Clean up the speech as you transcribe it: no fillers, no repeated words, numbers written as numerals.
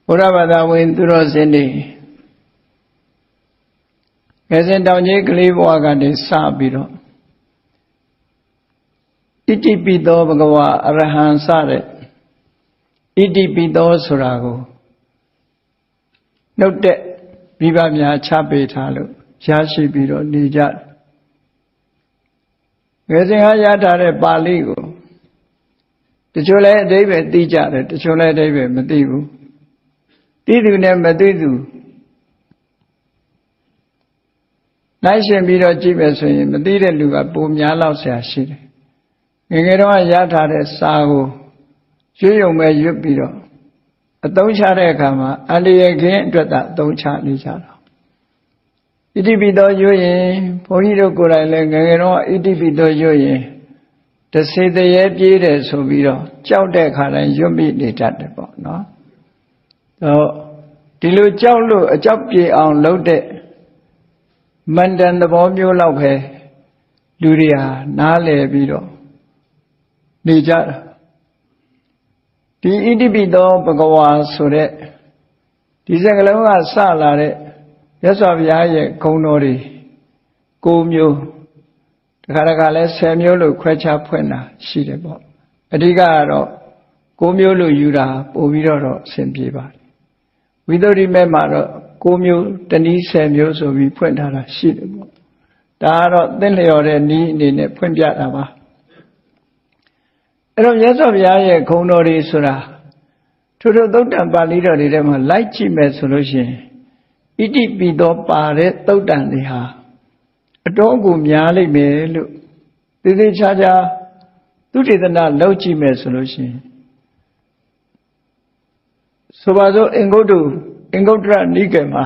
ဘုရားဘာသာဝင်သူတော်စင်တွေငယ်စဉ်တောင်ကြီးကလေးဘဝကနေစပြီးတော့ဣတိပိသောဘဂဝါအရဟံစတဲ့ဣတိပိသောဆိုတာကိုနှုတ်တဲ့မိဘများချပေးထားလို့ရရှိပြီးတော့နေကြတယ်ငယ်စဉ်ကရထားတဲ့ပါဠိကိုတချို့လည်းအဓိပ္ပာယ်သိကြတယ်တချို့လည်းအဓိပ္ပာယ်မသိဘူးသိသူနဲ့မသိသူနိုင်ရှင်ပြီးတော့ကြည့်မယ်ဆိုရင်မသိတဲ့လူကပိုများလောက်ဆရာရှိတယ်ငယ်ငယ်တော့ရထားတဲ့စာကိုရွတ်ယုံမဲ့ရွတ်ပြီးတော့အသုံးချတဲ့အခါမှာအန္တရာယ်ခင်းအတွက်သာအသုံးချနေကြတာဣတိပိသောရွတ်ရင်ဘုန်းကြီးတို့ကိုယ်တိုင်လည်းငယ်ငယ်တော့ဣတိပိသောရွတ်ရင်တစေတရေပြေးတယ်ဆိုပြီးတော့ကြောက်တဲ့အခါတိုင်းရွတ်မိနေတတ်တယ်ပေါ့နော်ဒီလိုကြောက်လို့အကြောက်ပြေအောင်လုပ်တဲ့မန္တန်သဘောမျိုးလောက်ပဲလူတွေဟာနားလည်ပြီးတော့နေကြတာဒီဣတိပိသောဘဂဝါဆိုတဲ့ဒီစကားလုံးကစလာတဲ့မြတ်စွာဘုရားရဲ့ဂုဏ်တော်တွေ9မျိုးတခါတခါလဲ10မျိုးလို့ခွဲခြားဖွင့်တာရှိတယ်ပေါ့အဓိကကတော့9မျိုးလို့ယူတာပို့ပြီးတော့အဆင်ပြေပါတယ်ဝိသုဒ္ဓိမဲ့မှာတော့9မျိုးတနည်း10မျိုးဆိုပြီးဖွင့်ထားတာရှိတယ်ပေါ့ဒါကတော့သင်လျော်တဲ့နည်းအနေနဲ့ဖွင့်ပြတာပါအဲ့တော့မြတ်စွာဘုရားရဲ့ဂုဏ်တော်တွေဆိုတာထို့သုတ်တံပါဠိတော်တွေထဲမှာလိုက်ကြည့်မယ်ဆိုလို့ရှိရင်ဣတိပိသောပါတဲ့သုတ်တံတွေဟာအတော်ကိုများလိမ့်မယ်လို့သေသေးချာချာသုတေသနလုပ်ကြည့်မယ်ဆိုလို့ရှိရင်ဆိုပါစို့အင်္ဂုတ္တရနိကေမှာ